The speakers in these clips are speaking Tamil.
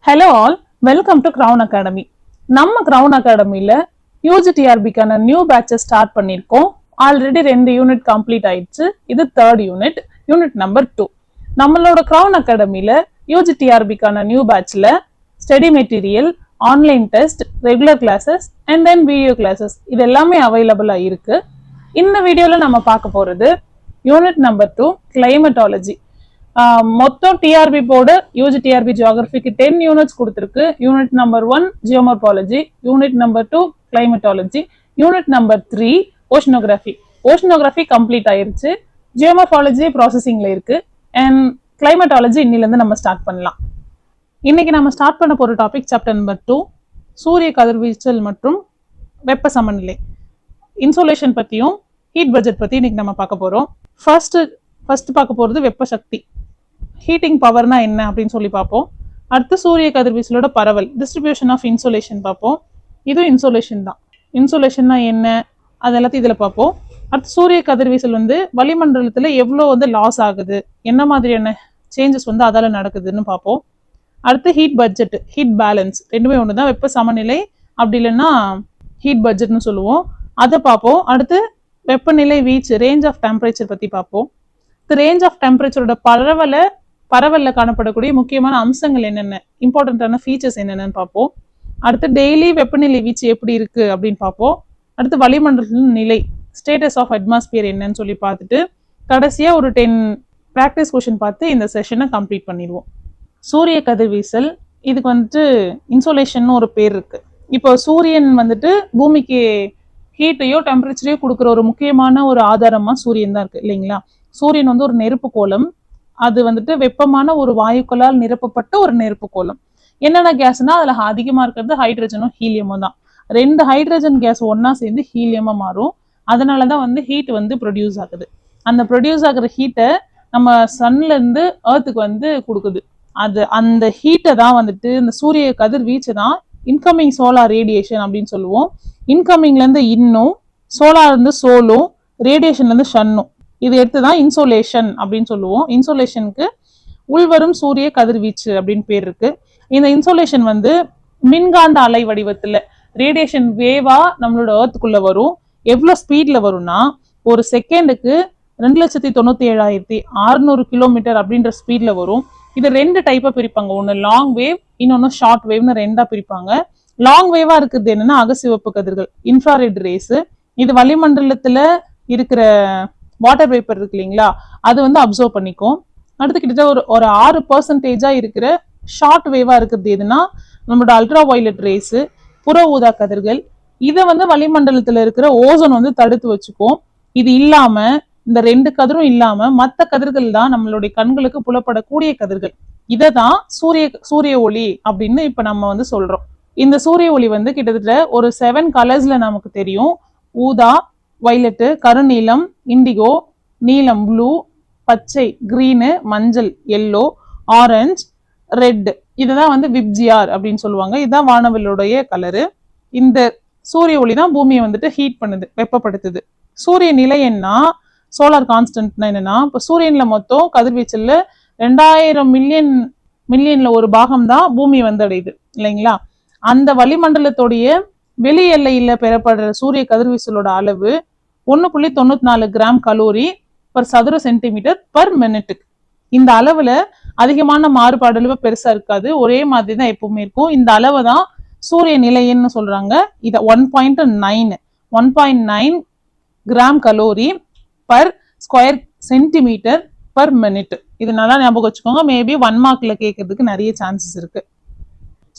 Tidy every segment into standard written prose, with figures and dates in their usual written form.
Hello all, welcome to Crown Academy. நம்ம Crown Academyல UGTRBக்கான நியூ பேட்சஸ் ஸ்டார்ட் பண்ணிருக்கோம். ஆல்ரெடி 2 யூனிட் கம்ப்ளீட் ஆயிடுச்சு. இது 3rd யூனிட் நம்பர் 2. நம்மளோட Crown Academyல UGTRBக்கான நியூ பேட்ச்ல study material, online test, regular classes and then video classes இது எல்லாமே அவைலபிளா இருக்கு. இந்த வீடியோல நம்ம பார்க்க போறது யூனிட் நம்பர் 2 கிளைமேட்டாலஜி. மொத்தம் டிஆர்பி போர்டு யூஜிடிஆர்பி ஜியோகிராஃபிக்கு 10 யூனிட்ஸ் கொடுத்துருக்கு. Unit number 1 geomorphology, unit number 2 climatology, unit number 3 oceanography complete ஆயிருச்சு. ஜியோமார்பாலஜி ப்ராசஸிங்ல இருக்கு அண்ட் கிளைமேட்டாலஜி இன்னிலிருந்து நம்ம ஸ்டார்ட் பண்ணலாம். இன்னைக்கு நம்ம ஸ்டார்ட் பண்ண போற டாபிக் சாப்டர் நம்பர் 2 சூரிய கதிர்வீச்சல் மற்றும் வெப்ப சமநிலை. இன்சோலேஷன் பத்தியும் ஹீட் பட்ஜெட் பத்தி இன்னைக்கு நம்ம பார்க்க போறோம். ஃபர்ஸ்ட் பார்க்க போறது வெப்ப சக்தி, ஹீட்டிங் பவர்னா என்ன அப்படின்னு சொல்லி பார்ப்போம். அடுத்து சூரிய கதிர்வீச்சலோட பரவல், டிஸ்ட்ரிபியூஷன் ஆஃப் இன்சோலேஷன் பார்ப்போம். இதுவும் இன்சோலேஷன் தான். இன்சோலேஷன்னா என்ன அது எல்லாத்தையும் இதுல பார்ப்போம். அடுத்து சூரிய கதிர்வீசல் வளிமண்டலத்துல எவ்வளவு லாஸ் ஆகுது, என்ன மாதிரியான சேஞ்சஸ் அதால நடக்குதுன்னு பார்ப்போம். அடுத்து ஹீட் பட்ஜெட், ஹீட் பேலன்ஸ் ரெண்டுமே ஒண்ணுதான். வெப்ப சமநிலை அப்படி இல்லைன்னா ஹீட் பட்ஜெட்னு சொல்லுவோம், அதை பார்ப்போம். அடுத்து வெப்பநிலை வீச்சு, ரேஞ்ச் ஆஃப் டெம்பரேச்சர் பத்தி பார்ப்போம். ரேஞ்ச் ஆஃப் டெம்பரேச்சரோட பரவல்ல காணப்படக்கூடிய முக்கியமான அம்சங்கள் என்னென்ன, இம்பார்ட்டன்டான ஃபீச்சர்ஸ் என்னென்னு பார்ப்போம். அடுத்து டெய்லி வெப்பநிலை வீச்சு எப்படி இருக்கு அப்படின்னு பார்ப்போம். அடுத்து வளிமண்டலத்தின் நிலை, ஸ்டேட்டஸ் ஆஃப் அட்மாஸ்பியர் என்னன்னு சொல்லி பார்த்துட்டு கடைசியா ஒரு 10 ப்ராக்டிஸ் கொஸ்டின் பார்த்து இந்த செஷனை கம்ப்ளீட் பண்ணிடுவோம். சூரிய கதிர்வீசல் இதுக்கு இன்சோலேஷன் ஒரு பேர் இருக்கு. இப்போ சூரியன் பூமிக்கு ஹீட்டையோ டெம்பரேச்சரையோ கொடுக்குற ஒரு முக்கியமான ஒரு ஆதாரமா சூரியன் தான் இருக்கு இல்லைங்களா. சூரியன் ஒரு நெருப்பு கோலம். அது வெப்பமான ஒரு வாயுக்களால் நிரப்பப்பட்ட ஒரு நெருப்பு கோலம். என்னென்ன கேஸ்னா அதுல அதிகமா இருக்கிறது ஹைட்ரஜனும் ஹீலியமும் தான். 2 ஹைட்ரஜன் கேஸ் ஒன்னா சேர்ந்து ஹீலியமா மாறும். அதனாலதான் ஹீட் ப்ரொடியூஸ் ஆகுது. அந்த ப்ரொடியூஸ் ஆகுற ஹீட்டை நம்ம சன்ல இருந்து எர்த்துக்கு கொடுக்குது. அந்த ஹீட்டை தான் இந்த சூரிய கதிர்வீச்சு தான் இன்கமிங் சோலார் ரேடியேஷன் அப்படின்னு சொல்லுவோம். இன்கமிங்ல இருந்து இன்னும், சோலார் இருந்து சோலும், ரேடியேஷன்ல இருந்து ஷன்னும், இது எடுத்துதான் இன்சோலேஷன் அப்படின்னு சொல்லுவோம். இன்சோலேஷனுக்கு உள்வரும் சூரிய கதிர்வீச்சு அப்படின்னு பேர் இருக்கு. இந்த இன்சோலேஷன் மின்காந்த அலை வடிவத்துல ரேடியேஷன் வேவா நம்மளோட எர்த்துக்குள்ள வரும். எவ்வளவு ஸ்பீட்ல வரும்னா ஒரு செகண்டுக்கு 2,97,600 கிலோமீட்டர் அப்படின்ற ஸ்பீட்ல வரும். இது 2 டைப்பா பிரிப்பாங்க. ஒன்னு லாங் வேவ், இன்னொன்னு ஷார்ட் வேவ்னு 2ஆ பிரிப்பாங்க. லாங் வேவா இருக்குது என்னன்னா அகசிவப்பு கதிர்கள், இன்ஃப்ராரெட் ரேஸ். இது வளிமண்டலத்துல இருக்கிற வாட்டர் வேப்பர் இருக்கு இல்லைங்களா, அது அப்சர்வ் பண்ணிக்கும். அடுத்து கிட்டத்தட்ட ஒரு 6% இருக்கிற ஷார்ட் வேவா இருக்குது எதுனா நம்மளோட அல்ட்ரா வயலட் ரேஸ், புற ஊதா கதிர்கள். இதை வளிமண்டலத்துல இருக்கிற ஓசோன் தடுத்து வச்சுக்கும். இது இல்லாம இந்த 2 கதிரும் இல்லாம மற்ற கதிர்கள் தான் நம்மளுடைய கண்களுக்கு புலப்படக்கூடிய கதிர்கள். இததான் சூரிய ஒளி அப்படின்னு இப்ப நம்ம சொல்றோம். இந்த சூரிய ஒளி கிட்டத்தட்ட ஒரு 7 கலர்ஸ்ல நமக்கு தெரியும். ஊதா, வயலட்டு, கருநீலம், இண்டிகோ, நீலம் ப்ளூ, பச்சை கிரீனு, மஞ்சள் எல்லோ, ஆரஞ்சு, ரெட். இதுதான் விப்ஜிஆர் அப்படின்னு சொல்லுவாங்க. இதுதான் வானவில்லுடைய கலரு. இந்த சூரிய ஒளி தான் பூமியை ஹீட் பண்ணுது, வெப்பப்படுத்துது. சூரிய நிலை என்ன, சோலார் கான்ஸ்டன்ட்னா என்னன்னா, இப்போ சூரியன்ல மொத்தம் கதிர்வீச்சல்ல 2000 மில்லியன்ல ஒரு பாகம் தான் பூமி அடையுது இல்லைங்களா. அந்த வளிமண்டலத்துடைய வெளி எல்லையில பெறப்படுற சூரிய கதிர்வீசலோட அளவு 1.94 கிராம் கலோரி பர் சதுர சென்டிமீட்டர் பர் மினிட்டுக்கு. இந்த அளவுல அதிகமான மாறுபாடு அளவு பெருசா இருக்காது, ஒரே மாதிரி தான் எப்பவுமே இருக்கும். இந்த அளவை தான் சூரிய நிலைன்னு சொல்றாங்க. இத 1.9 gram calorie per square centimetre per minute. இது நல்லா ஞாபகம் வச்சுக்கோங்க. மேபி 1 மார்க்ல கேட்கறதுக்கு நிறைய சான்சஸ் இருக்கு.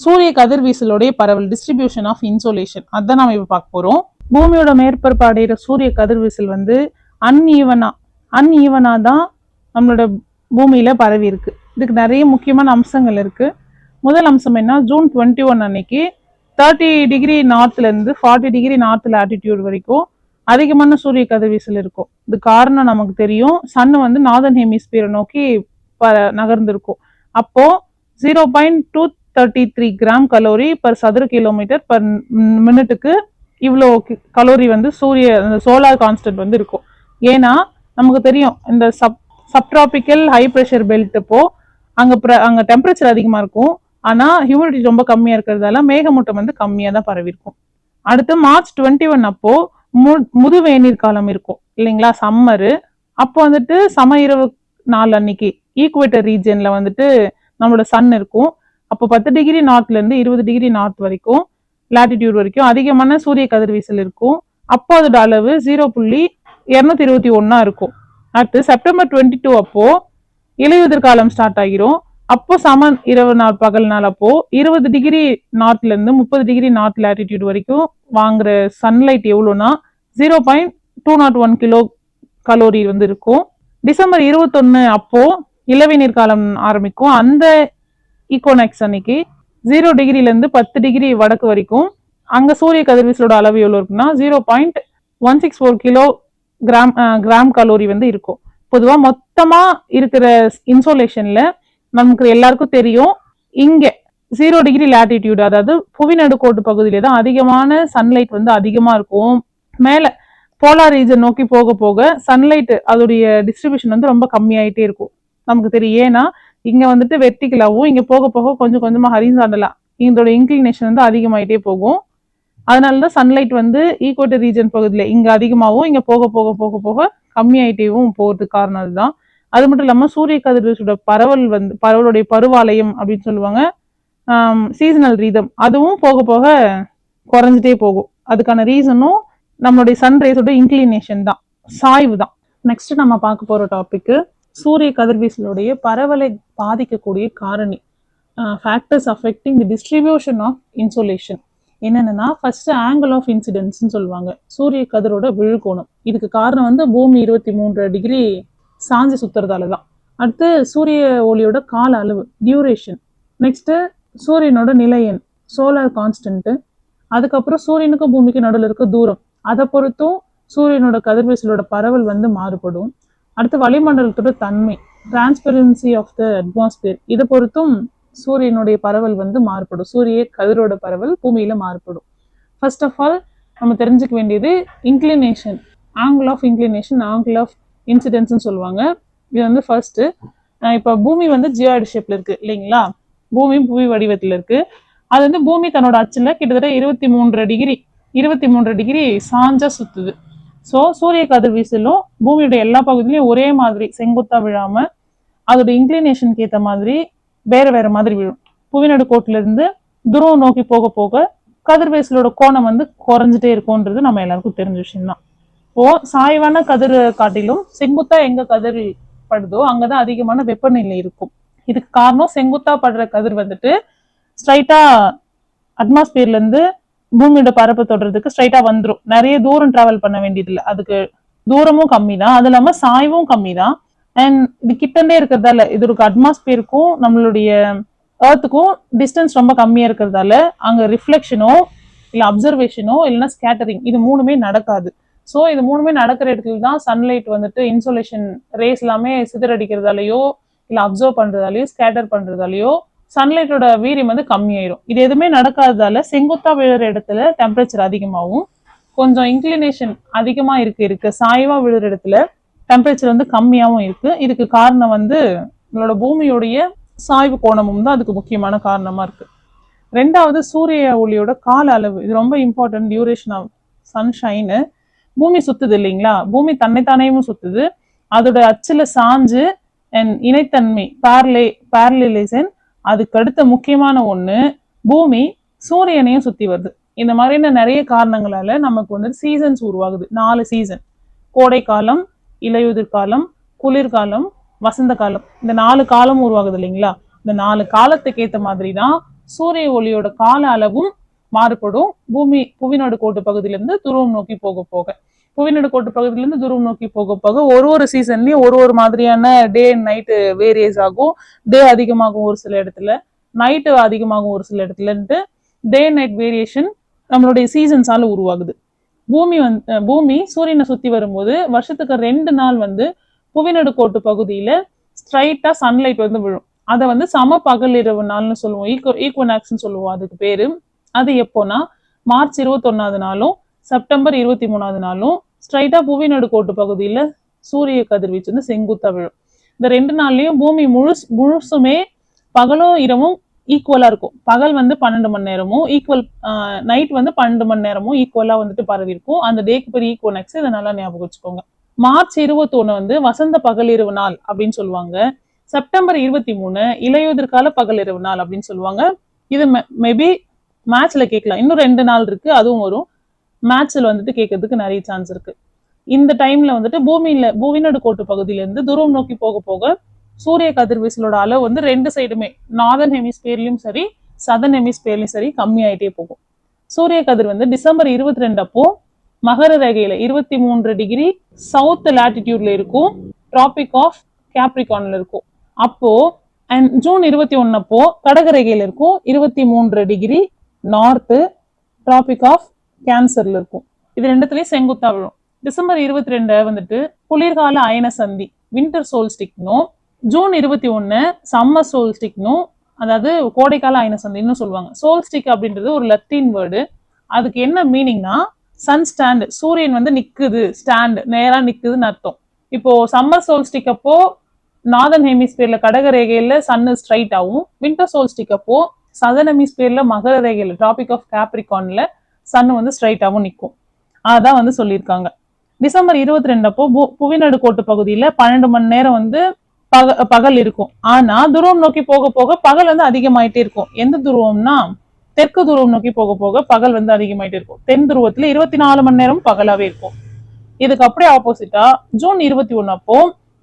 சூரிய கதிர்வீசலுடைய பரவல், டிஸ்ட்ரிபியூஷன் ஆஃப் இன்சோலேஷன், அதான் நாம இப்ப பார்க்க போறோம். பூமியோட மேற்பரப்பு அடைகிற சூரிய கதிர்வீசல் அன்ஈவனா தான் நம்மளோட பூமியில பரவி இருக்கு. இதுக்கு நிறைய முக்கியமான அம்சங்கள் இருக்கு. முதல் அம்சம் என்ன, ஜூன் 21 அன்னைக்கு 30 டிகிரி நார்த்ல இருந்து 40 டிகிரி நார்த் லாட்டிடியூட் வரைக்கும் அதிகமான சூரிய கதிர்வீசல் இருக்கும். இது காரணம் நமக்கு தெரியும். சன் நார்தர்ன் ஹெமிஸ்பியரை நோக்கி நகர்ந்திருக்கும். அப்போ 0.233 கிராம் கலோரி பர் சதுர கிலோமீட்டர் பர் மினிட்டுக்கு இவ்வளோ கலோரி சூரிய சோலார் கான்ஸ்டன்ட் இருக்கும். ஏன்னா நமக்கு தெரியும் இந்த சப்ட்ராபிக்கல் ஹை ப்ரெஷர் பெல்ட் அப்போ அங்க டெம்பரேச்சர் அதிகமா இருக்கும். ஆனா ஹியூமிடிட்டி ரொம்ப கம்மியா இருக்கிறதால மேகமூட்டம் வந்து கம்மியா தான் பரவி இருக்கும். அடுத்து March 21 அப்போ முதுவேநீர் காலம் இருக்கும் இல்லைங்களா, சம்மரு. அப்போ வந்துட்டு சம இரவு நாள் அன்னைக்கு ஈக்குவேட்டர் ரீஜன்ல வந்துட்டு நம்மளோட சன் இருக்கும். அப்போ 10 டிகிரி நார்த்ல இருந்து 20 டிகிரி நார்த் வரைக்கும் லாட்டிடியூட் வரைக்கும் அதிகமான சூரிய கதிர்வீசல் இருக்கும். அப்போ அதோட அளவு 0.221 இருக்கும். அடுத்து September 22 அப்போ இலையுதிர் காலம் ஸ்டார்ட் ஆகிரும். அப்போ சம இரவு நாள் பகல் நாள் அப்போ 20 டிகிரி நார்த்ல இருந்து 30 டிகிரி நார்த் லாட்டிடியூட் வரைக்கும் வாங்குற சன்லைட் எவ்வளோனா 0.201 கிலோ கலோரி வந்து இருக்கும். டிசம்பர் 21 அப்போ இளவேநீர் காலம் ஆரம்பிக்கும். அந்த ஈகோனெக்ஸ் அன்னைக்கு 0 டிகிரில இருந்து 10 டிகிரி வடக்கு வரைக்கும் அங்க சூரிய கதிர்வீசலோட அளவு எவ்வளவு இருக்குன்னா 0.164 கிலோ கிராம் கலோரி வந்து இருக்கும். பொதுவா மொத்தமா இருக்கிற இன்சோலேஷன்ல நமக்கு எல்லாருக்கும் தெரியும், இங்க 0 டிகிரி லாட்டிடியூட், அதாவது புவி நடுக்கோட்டு பகுதியில தான் அதிகமான சன்லைட் வந்து அதிகமா இருக்கும். மேல போலார் ரீஜன் நோக்கி போக போக சன்லைட் அதோடைய டிஸ்ட்ரிபியூஷன் வந்து ரொம்ப கம்மியாயிட்டே இருக்கும். நமக்கு தெரியும், ஏன்னா இங்க வந்துட்டு வெர்டிகலாவும் இங்க போக போக கொஞ்சம் கொஞ்சமா ஹரிசாண்டலா இதோட இன்க்ளினேஷன் வந்து அதிகமாயிட்டே போகும். அதனாலதான் சன்லைட் வந்து ஈக்குவேட்டர் ரீஜன் பகுதியில இங்க அதிகமாகவும் இங்க போக போக போக போக கம்மியாயிட்டேவும் போறதுக்கு காரணம் அதுதான். அது மட்டும் இல்லாம சூரிய கதிர்வீசோட பரவலுடைய பருவாலயம் அப்படின்னு சொல்லுவாங்க, சீசனல் ரீதம், அதுவும் போக போக குறைஞ்சிட்டே போகும். அதுக்கான ரீசனும் நம்மளுடைய சன்ரைஸோட இன்க்ளினேஷன் தான், சாய்வு தான். நெக்ஸ்ட் நம்ம பார்க்க போற டாபிக் சூரிய கதிர்வீசலுடைய பரவலை பாதிக்கக்கூடிய காரணி, factors affecting the distribution of insolation. என்னென்னா ஃபர்ஸ்ட் ஆங்கிள் ஆஃப் இன்சிடென்ட்ஸ்னு சொல்லுவாங்க, சூரிய கதிரோட விழுகோணம். இதுக்கு காரணம் வந்து பூமி 23 டிகிரி சாஞ்சி சுத்துறதால தான். அடுத்து சூரிய ஒளியோட கால அளவு, டியூரேஷன். நெக்ஸ்ட் சூரியனோட நிலையன், சோலார் கான்ஸ்டன்ட். அதுக்கப்புறம் சூரியனுக்கும் பூமிக்கு நடுவில் இருக்க தூரம், அதை பொறுத்தும் சூரியனோட கதிர்வீசலோட பரவல் வந்து மாறுபடும். அடுத்து வளிமண்டலத்தோட தன்மை, டிரான்ஸ்பரன்சி ஆஃப் த அட்மாஸ்பியர், இதை பொறுத்தும் சூரியனுடைய பரவல் வந்து மாறுபடும். சூரிய கதிரோட பரவல் பூமியில மாறுபடும். ஃபர்ஸ்ட் ஆஃப் ஆல் நம்ம தெரிஞ்சுக்க வேண்டியது inclination, angle of inclination, angle of இன்சிடென்ட்ஸ்னு சொல்லுவாங்க. இது வந்து ஃபர்ஸ்ட், இப்போ பூமி வந்து ஜியாய்டு ஷேப்ல இருக்கு இல்லைங்களா, பூமி புவி வடிவத்தில் இருக்கு. அது வந்து பூமி தன்னோட அச்சுல கிட்டத்தட்ட 23 டிகிரி சாஞ்சா சுத்துது. ஸோ சூரிய கதிர்வீசலும் பூமியோட எல்லா பகுதியிலையும் ஒரே மாதிரி செங்குத்தா விழாம அதோட இன்க்ளினேஷனுக்கு ஏற்ற மாதிரி வேற வேற மாதிரி விழும். புவிநடு கோட்டில இருந்து துருவம் நோக்கி போக போக கதிர்வீசலோட கோணம் வந்து குறைஞ்சிட்டே இருக்கும்ன்றது நம்ம எல்லாருக்கும் தெரிஞ்ச விஷயம் தான். இப்போ சாய்வான கதிர் காட்டிலும் செங்குத்தா எங்க கதிர் படுதோ அங்கதான் அதிகமான வெப்பநிலை இருக்கும். இதுக்கு காரணம் செங்குத்தா படுற கதிர் வந்துட்டு ஸ்ட்ரைட்டா அட்மாஸ்பியர்ல இருந்து பூமியோட பரப்பு தொடுறதுக்கு ஸ்ட்ரைட்டா வந்துடும். நிறைய தூரம் டிராவல் பண்ண வேண்டியது இல்லை, அதுக்கு தூரமும் கம்மி தான், அது இல்லாம சாய்வும் கம்மி தான். அண்ட் இது கிட்டே இருக்கிறதால இதோட அட்மாஸ்பியருக்கும் நம்மளுடைய ஏர்த்துக்கும் டிஸ்டன்ஸ் ரொம்ப கம்மியா இருக்கிறதால அங்க ரிஃப்ளெக்ஷனோ இல்ல அப்சர்வேஷனோ இல்லைன்னா ஸ்கேட்டரிங், இது மூணுமே நடக்காது. ஸோ இது மூணுமே நடக்கிற இடத்துல தான் சன்லைட் வந்துட்டு இன்சோலேஷன் ரேஸ் எல்லாமே சிதறடிக்கிறதாலேயோ இல்ல அப்சர்வ் பண்றதாலேயோ ஸ்கேட்டர் பண்றதாலேயோ சன்லைட்டோட வீரியம் வந்து கம்மியாயிரும். இது எதுவுமே நடக்காததால செங்குத்தா விழுற இடத்துல டெம்பரேச்சர் அதிகமாகவும், கொஞ்சம் இன்க்ளினேஷன் அதிகமா இருக்கு சாய்வா விழுற இடத்துல டெம்பரேச்சர் வந்து கம்மியாகவும் இருக்கு. இதுக்கு காரணம் வந்து நம்மளோட பூமியோடைய சாய்வு கோணமும் தான் அதுக்கு முக்கியமான காரணமா இருக்கு. ரெண்டாவது சூரிய ஒளியோட கால அளவு, இது ரொம்ப இம்பார்ட்டன்ட். Duration of சன்ஷைனு. பூமி சுத்துது இல்லைங்களா, பூமி தன்னைத்தானேயும் சுத்துது, அதோட அச்சுல சாஞ்சு அண்ட் இணைத்தன்மை பேரலைசேஷன். அதுக்கு அடுத்த முக்கியமான ஒண்ணு, பூமி சூரியனையும் சுத்தி வருது. இந்த மாதிரியான நிறைய காரணங்களால நமக்கு வந்து சீசன்ஸ் உருவாகுது. 4 சீசன், கோடை காலம், இலையுதிர் காலம், குளிர்காலம், வசந்த காலம். இந்த 4 காலம் உருவாகுது இல்லைங்களா. இந்த 4 காலத்துக்கு ஏற்ற மாதிரி தான் சூரிய ஒளியோட கால அளவும் மாறுபடும். புவிநடு கோட்டு பகுதியிலிருந்து துருவம் நோக்கி போக போக, புவிநடு கோட்டு பகுதியிலிருந்து துருவம் நோக்கி போக போக ஒரு சீசன்லயும் ஒரு மாதிரியான டே அண்ட் நைட்டு வேரியஸ் ஆகும். டே அதிகமாகும் ஒரு சில இடத்துல, நைட்டு அதிகமாகும் ஒரு சில இடத்துலன்ட்டு டே நைட் வேரியேஷன் நம்மளுடைய சீசன்ஸால உருவாகுது. பூமி சூரியனை சுத்தி வரும்போது வருஷத்துக்கு 2 நாள் வந்து புவிநடு கோட்டு பகுதியில ஸ்ட்ரைட்டா சன்லைட் வந்து விழும். அதை வந்து சம பகல் இரவு நாள்னு சொல்லுவோம், ஈக்குவனாக்ஸ்ன்னு சொல்லுவோம் அதுக்கு பேரு. அது எப்போனா மார்ச் 21 நாளும் செப்டம்பர் 23 நாளும் ஸ்ட்ரைட்டா புவிநடு கோட்டு பகுதியில சூரிய கதிர்வீச்சு வந்து செங்குத்தா விழும். இந்த 2 நாள்லயும் பூமி முழுசுமே பகலும் இரவும் ஈக்குவலா இருக்கும். பகல் வந்து 12 மணி நேரமும் ஈக்குவல், நைட் வந்து 12 மணி நேரமும் ஈக்குவலா வந்துட்டு பரவி இருக்கும். அந்த டேக்கு பேர் ஈக்குவனெக்ஸ். இதை நல்லா ஞாபகம் வச்சுக்கோங்க. மார்ச் 21 வந்து வசந்த பகலிரவு நாள் அப்படின்னு சொல்லுவாங்க. செப்டம்பர் 23 இலையுதிர்கால பகலிரவு நாள் அப்படின்னு சொல்லுவாங்க. இது மேபி மேட்ச்ல கேட்கலாம். இன்னும் 2 நாள் இருக்கு, அதுவும் வரும். மேட்ச்ல வந்துட்டு கேட்கறதுக்கு நிறைய சான்ஸ் இருக்கு. இந்த டைம்ல வந்துட்டு புவிநடு கோட்டு பகுதியில இருந்து துருவம் நோக்கி போக போக சூரிய கதிர்வீசலோட அளவு வந்து 2 சைடுமே, நார்தர்ன் ஹெமிஸ்பியர்லயும் சரி சதர்ன் ஹெமிஸ்பியர்லயும் சரி கம்மியாயிட்டே போகும். சூரிய கதிர் வந்து டிசம்பர் 22 அப்போ மகர ரேகையில 23 டிகிரி சவுத் லாட்டிடியூட்ல இருக்கும், டிராபிக் ஆஃப் கேப்ரிகான்ல இருக்கும். அப்போ அண்ட் ஜூன் 21 அப்போ கடகரேகையில இருக்கும், 23 டிகிரி நார்த்து டிராபிக் ஆஃப் கேன்சர்ல இருக்கும். இது ரெண்டுத்துலயும் செங்குத்தா விழும். டிசம்பர் 22 வந்துட்டு குளிர்கால அயன சந்தி வின்டர் சோல்ஸ்டிக்னும், ஜூன் 21 சம்மர் சோல்ஸ்டிக்னும், அதாவது கோடைக்கால அயன சந்தின்னு சொல்லுவாங்க. சோல்ஸ்டிக் அப்படின்றது ஒரு லத்தீன் வேர்டு. அதுக்கு என்ன மீனிங்னா சன் ஸ்டாண்ட், சூரியன் வந்து நிக்குது, ஸ்டாண்ட் நேரா நிக்குதுன்னு அர்த்தம். இப்போ சம்மர் சோல்ஸ்டிக் அப்போ நார்தர்ன் ஹெமிஸ்பியர்ல கடக ரேகையில சன் ஸ்ட்ரைட் ஆகும். வின்டர் சோல்ஸ்டிக் அப்போ southern ஹெமிஸ்பியர்ல Makara ரேகையில tropic of கேப்ரிகான்ல Sun வந்து ஸ்ட்ரைட்டாவும் நிற்கும். அதான் வந்து சொல்லியிருக்காங்க. டிசம்பர் 22 அப்போ புவிநடு கோட்டு பகுதியில 12 மணி நேரம் வந்து பகல் இருக்கும். ஆனா துருவம் நோக்கி போக போக பகல் வந்து அதிகமாயிட்டே இருக்கும். எந்த துருவம்னா தெற்கு துருவம் நோக்கி போக போக பகல் வந்து அதிகமாயிட்டே இருக்கும். தென் துருவத்துல 24 மணி நேரம் பகலாவே இருக்கும். இதுக்கு அப்படியே ஆப்போசிட்டா ஜூன் 21 அப்போ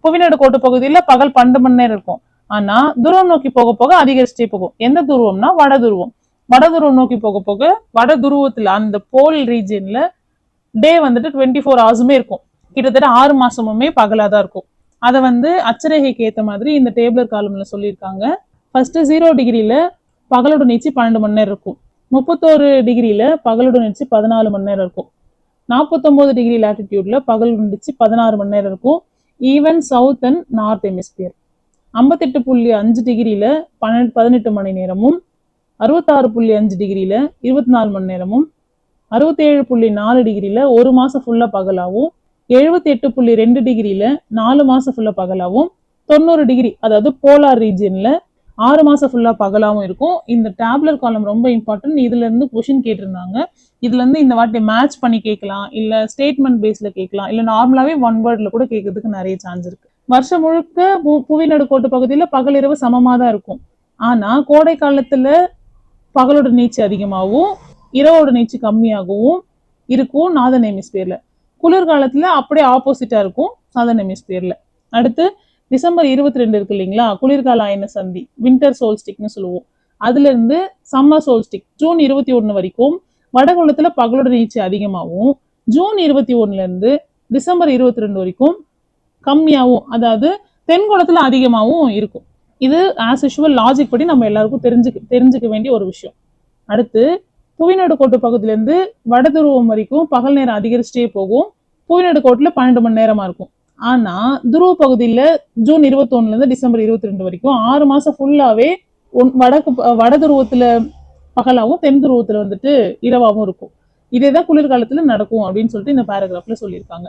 புவிநடு கோட்டு பகுதியில பகல் 12 மணி நேரம் இருக்கும். ஆனா துருவம் நோக்கி போக போக அதிகரிச்சுட்டே போகும். எந்த துருவம்னா வட துருவம். வட துருவம் நோக்கி போக போக வட துருவத்துல அந்த போல் ரீஜியன்ல டே வந்துட்டு 24 ஹவர்ஸுமே இருக்கும். கிட்டத்தட்ட 6 மாசமுமே பகலாதான் இருக்கும். அதை வந்து அச்சரேகைக்கு ஏற்ற மாதிரி இந்த டேபிளர் காலம்ல சொல்லியிருக்காங்க. ஃபர்ஸ்ட் 0 டிகிரியில பகலோட நீச்சி 12 மணி நேரம் இருக்கும். 31 டிகிரியில பகலோட நீச்சி 14 மணி நேரம் இருக்கும். 49 டிகிரி லாட்டிடியூட்ல பகலோட நீச்சி 16 மணி நேரம் இருக்கும். Even south and north hemisphere. 58.5 டிகிரியில 18 மணி நேரமும், 66.5 டிகிரியில 24 மணி நேரமும், 67.4 டிகிரியில 1 மாசம் ஃபுல்லா பகலாவும், 78.2 டிகிரியில 4 மாசம் ஃபுல்லா பகலாவும், 90 டிகிரி அதாவது போலார் ரீஜியன்ல 6 மாசம் ஃபுல்லா பகலாவும் இருக்கும். இந்த டேப்லர் காலம் ரொம்ப இம்பார்ட்டன்ட். இதுல இருந்து கொஸ்டின் கேட்டிருந்தாங்க. இதுல இருந்து இந்த வாட்டி மேட்ச் பண்ணி கேட்கலாம், இல்ல ஸ்டேட்மெண்ட் பேஸ்ல கேட்கலாம், இல்ல நார்மலாவே ஒன் வேர்ட்ல கூட கேட்கறதுக்கு நிறைய சான்ஸ் இருக்கு. வருஷம் முழுக்க புவிநடு கோட்டு பகுதியில பகல் இரவு சமமா தான் இருக்கும். ஆனா கோடை காலத்துல பகலோட நீச்சி அதிகமாகவும் இரவோட நீச்சி கம்மியாகவும் இருக்கும் நார்தர்ன் ஹெமிஸ்பியர்ல. குளிர்காலத்துல அப்படியே ஆப்போசிட்டா இருக்கும் சதர்ன் ஹெமிஸ்பியர்ல. அடுத்து டிசம்பர் 22 இருக்கு இல்லைங்களா, குளிர்கால அயன சந்தி வின்டர் சோல்ஸ்டிக்னு சொல்லுவோம். அதுல இருந்து சம்மர் சோல்ஸ்டிக் ஜூன் 21 வரைக்கும் வடகுலத்துல பகலோட நீச்சி அதிகமாகவும், ஜூன் 21 இருந்து டிசம்பர் 22 வரைக்கும் கம்மியாகவும், அதாவது தென்குளத்துல அதிகமாகவும் இருக்கும். இது ஆஸ் யூஷுவல் லாஜிக் படி நம்ம எல்லாருக்கும் தெரிஞ்சுக்க வேண்டிய ஒரு விஷயம். அடுத்து புவிநடு கோட்டு பகுதியில இருந்து வடதுருவம் வரைக்கும் பகல் நேரம் அதிகரிச்சுட்டே போகும். புவிநடு கோட்டுல 12 மணி நேரமா இருக்கும். ஆனா துருவ பகுதியில ஜூன் 21 இருந்து டிசம்பர் 22 வரைக்கும் 6 மாசம் ஃபுல்லாவே வடதுருவத்துல பகலாவும் தென் துருவத்துல வந்துட்டு இரவாவும் இருக்கும். இதேதான் குளிர்காலத்துல நடக்கும் அப்படின்னு சொல்லிட்டு இந்த பேராகிராஃப்ல சொல்லியிருக்காங்க.